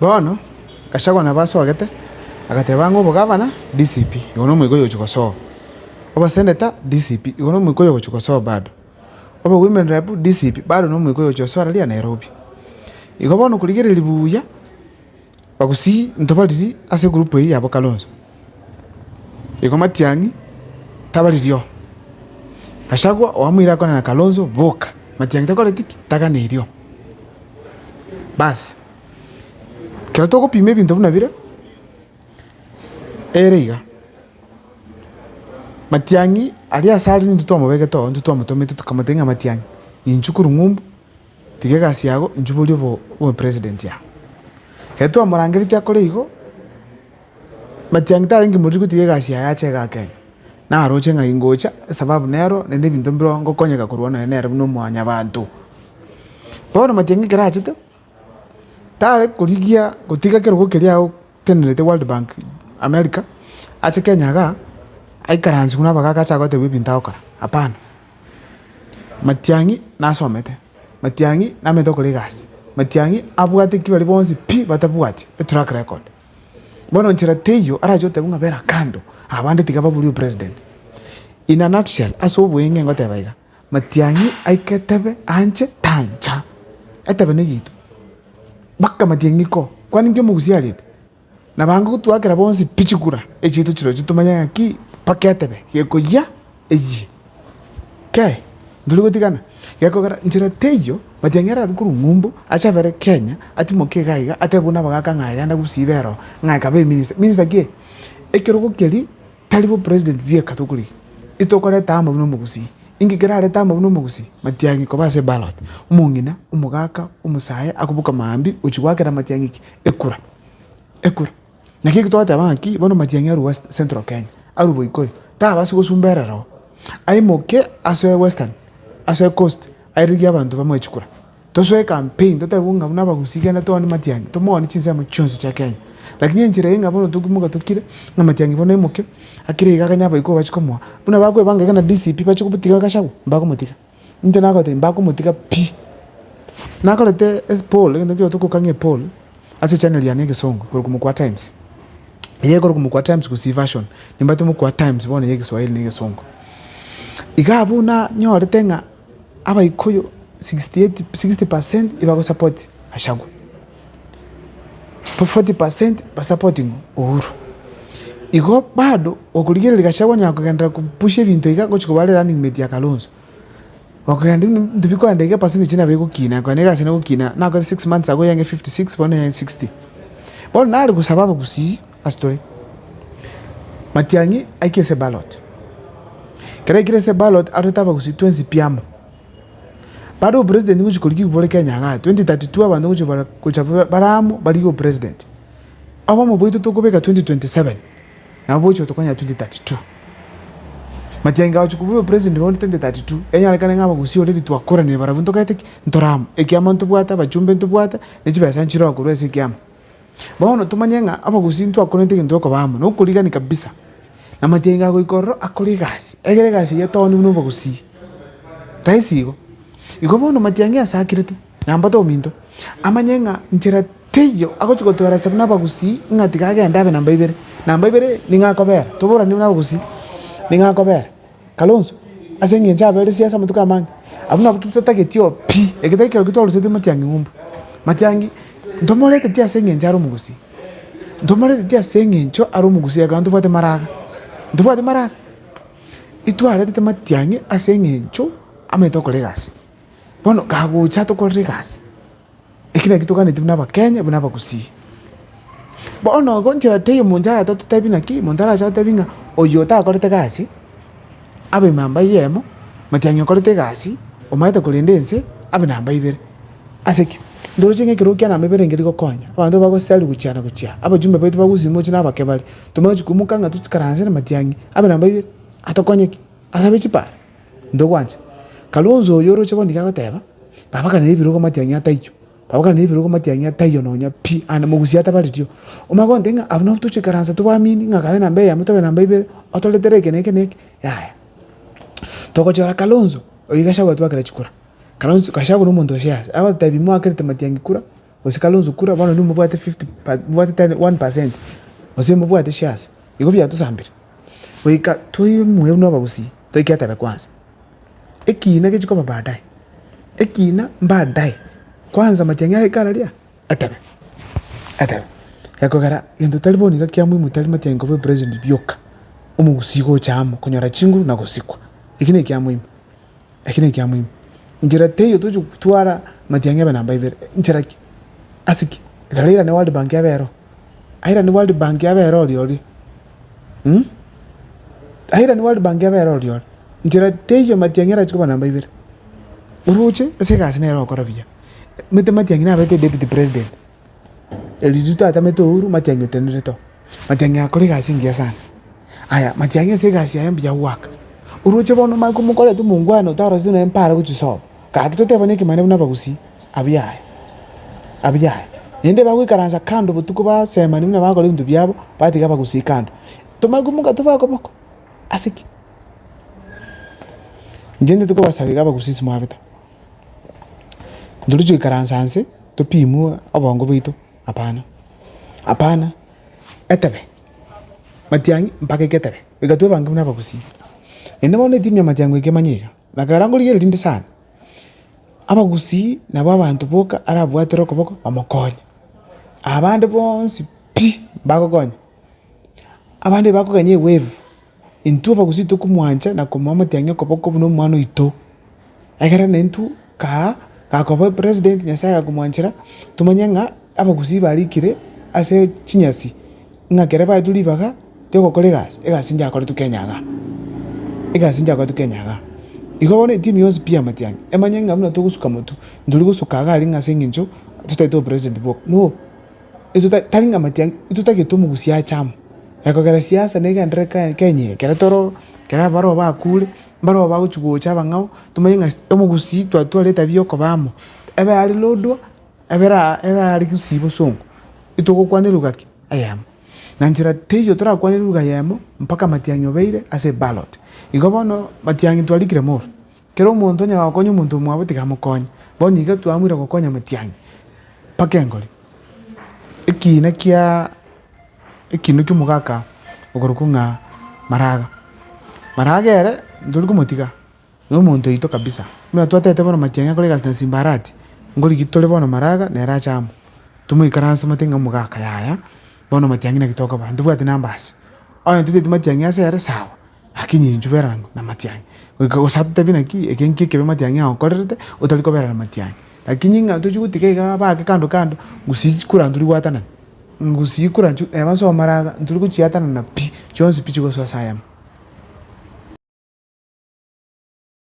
Bono Gachagua nabasogete agateba ng'o obogavana DCP igo no moigoyo ochigosoa, oba senator DCP igo no moigoyo ochigosoa bado, oba women rep DCP bado no moigoyo ochigosoa ria Nairobi. Igo bono korigereria buya bagusii ntobariri ase group eye yabo Kalonzo. Igo Matiang'i tabaririo Gachagua oamwire akona na Kalonzo boka Matiang'i takoretiki taganeirio basi kero togopima ebinto buna bire ere iga Matiang'i ari ase ari intwe twamobegete oo intwe twamotomete tukamotebia ng'a Matiang'i inchukuru ng'umbu tiga egasi yago inchuborie president yago kero twamorangereti akore igo Matiang'i tarenge moria gotiga egasi yaye ache iga Kenya naroche ng'a ingocha sababu nero nende ebinto mbiro ngokonyeka korwa nere buna omwanyabanto. Bono Matiang'i ekero achete tare korigia gotiga kero gokeria ao tenerete World Bank America ache Kenya iga aikaransi buna abagaga acha gotebia ebinto agokora hapana. Matiang'i nasomete, Matiang'i namete gokora egasi, Matiang'i abwate ki baria bonsi pi batabwati track record. Bono nchera teiyo arache gotebia ng'a bera kando abande tiga baburie president. In a nutshell ase oboenge ngoteba iga Matiang'i aiketebe anche tancha etebe neyitu baka Matiang'i ko kwani ngio mogusi arete na bango gotwakera bonsi pichikura echitu chiro chitumanya ng'aki paka etebe gekoya eyi ke nduri gotigana gekogera nchera teiyo Matiang'i arari korwa ng'umbu acha bere Kenya atimoke gaiga atebe buna abagaga ng'a yanda gusibero ng'a kabe minister kie ekero gokeri tari bo president bie katokuri itokoreta amo buna omogusi ingikera areta amo buna omogusi Matiang'i koba ase ballot omong'ina omogaka omosae akobuka maambi ochigwakera Matiang'i ekura naki egitwateba ng'aki bono Matiang'i arwa Central Kenya arwa Boikoyo tabasi gosumberera aimoke ase Western ase Coast airigie abanto bamwe echikura tosoe campaign toteba ng'a buna abagusi genda toni Matiang'i tomoni chinsemo chionsi chia Kenya lakini enchera ng'a bono tokimoka tokire ng'a Matiang'i bono emoke akire iga kanya Boikoyo bachikomoa buna bakwebanga iga na DCP bachikobutiga Gachagua mbakomotiga inte nagote mbakomotiga pi nakorete Paul egento kio tokokang'e Paul ase channel yane egesongo kore Mukwa Times eye kore Mukwa Times gusi version nimbate Mukwa Times bono ye Kiswahili na egesongo iga abuna nyorete ng'a Abaikoyo 60% ibago support Gachagua 40% basupporting Uhuru. Igo bado okurigereria Gachagua nyakogendera kupusha ebinto iga gochiko bare running mate ya Kalonzo wakogenda ndibiko andege percentage china begokina kwa nega sina gokina na kwa 6 months ago yange 56 bono yange 60 bono nari gusababa gusi astore Matiang'i aikese ballot kera ikirese ballot arotaba gusi 20 piamo bado president nguchikoriki bore Kenya ga 2032 abantu nguchibara baramo barigo president abo moboito tokobeka 2027 na bocho tokonya 2032 Matiang'i achukubwe president wa 2032 enyalekana ngaba gusi already twakora ne barabunto kaite ntoramo ekiama ntubwata bachumbe ntubwata nechiba sanchiro akorwa ese kiama bono tumanyenga abagusi ntwakora ntinto ko bamo no kurigani kabisa na Matiang'i agoikorro akori gasi egere gasi ya toni no bagusi raisi igo bono Matiang'i asakirete nambato minto amanyenga nchera teiyo agochikotora sabuna bagusi ngati kagenda abe namba ibere ninga kobera tobora ni bagusi ninga kobera Kalonzo asengi nchabe ere siasa mutuka mangi abuna tutatagetio pi ekitakero kitwalo sete Matiang'i ngumbu Matiang'i ndomorete tia asengi ncharo mugusi ndomorete tia asengi ncho aro mugusi akantu bwate maraga itwale tete Matiang'i asengi ncho ametokore gasi bono gagucha tokore gasi ekina kitokane tibuna ba Kenya buna bagusi bono gonchera teyo munjara totebina ki montara cha tebinga oyota akorete gasi abe mamba yemo Matiang'i akorete gasi omaite kulindense abe namba ibere aseki ndorochinge kirukia na mebere ngiri gokonya abantu bagosali guchana abajumbe baitu bagusi mochi na bakebali tumaji kumukanga tutikaranze na Matiang'i abe namba ibere atokonyeki asabe chipara ndogwanje Kalonzo yoroche bondi gagoteba babaka ne birugo Matiang'i ataicho babaka ne birugo Matiang'i ataiyo nonya pi ana mugusi atabaritio omagonde nga abuna tuche karanza tubamini nga kabe namba ya mutabe namba ibere otoletereke neke yaya tokochora Kalonzo oyigasha watu wakira chikura Kalonzo Gachagua n'omuntu oshiasa aba tabimo akirete Matiang'i kura Kalonzo kura bono nimubwate 1%. Mubwate shares. Igo bia tusambire. Oika toimwe no bagusi. Toikiatebe kwanza. Ekina gechiko baadaye. Ekina baadaye. Kwanza Matiang'i ikararia atebe. Yakogara into taliboni kia muhimu tali Matiang'i ko president byoka. Umugusigo chamo kunyora chinguru na gusikwa. Ikine kia muhimu. Njira teyo tuju kutwara Matiang'i bana mbaibere. Nchiraki. Asiki. Rarira ne World Bank yabero. Aira ni World Bank yabero liori. Aira ni World Bank yabero liori. Njira teyo Matiang'i rachiko bana mbaibere. Uruche esega sinero korabia. Mete Matiang'i na bete deputy president. Elijuta atameto uru Matiang'i tenereto. Matiang'i akore gasingia sana. Aya Matiang'i sega sia mbia waka. Uruche bono makumukole tu mungwano taro zino empara kuchiso. Ka kitote bane kimane buna bagusi. Abiyaye. Ninde bagwikaranza kando butuko ba sema nimwe bagole bintu byabo batika bagusi kando. Tumagumuka tubako bako. Asiki. Njende tuko basabiga bagusi simwabita. Nduluju ikaransanse tupimu abongo bitu. Apana. Etebe. Matiang'i mpaka ketebe. Bigatwe bangu buna bagusi. Ene bone timu ya Matiang'i kemanyiga. Nakarango yeli tinde sana. Abagusi nabo abantu boka arabwatero koboko bamukonya. Abandi bonsi bakokonya. Abandi bakoganye wave. Intu abagusi tukumwanja na komama Matiang'i koboko buno mwana ito. Agara nentu ka kobo president nyasaya kumwanjira tumanyenga abagusi barikire ase chinyasi. Ngakere ba tulibaga teko kolegas egasinja akore tukenyaga. Igo bone timu yose pia Matiang'i. Emanyenga muna togusuka motu. Nduri gusukaga ali ngasenginjo tutaito president bok. No. Ezo talinga Matiang'i itutake mugusi ya chama. Yakogera siasa nega ndreka Kenya. Kera toro kera baro ba kule. Baro ba guchugo chaba ngao. Tumanyenga mugusi leta byoko bamo. Ebe ali lodwa. Ebe ali kusibo songo. Itoko kwanirugaki. Ayam. Nanjira tejo tora kwaniruga yamo mpaka Matiang'i obeire ase ballot. Igo bono Matiang'i twalikire moro. Kero omonto nya wakonya omonto mwabo tigamukonya. Boni iga twamwira gukonya Matiang'i. Pakengoli. Ekina kia ekino kimugaka ogorukunga Maraga. Maraga ere nduri kumotiga. No omonto ito kabisa. Muna twatete bono Matiang'i akore gas na Simbarati. Ngori gitole bono Maraga na era chamo. Tumwikaransa matenga mugaka yaya. Bono Matiang'i na kitoka ba. Ndubwate numbers. Oya tutete Matiang'i ase sawa. Akinyi njuberango na Matiang'i. Osatu tabina ki ekenki kebe Matiang'i akorete utaliko bera na Matiang'i. Lakini nga tujugutike ga ba kando gusikura nduri watana. Ngusikura nju ebaso Maraga nduri kuchiatana na pi. Chonzi pichugo so sayam.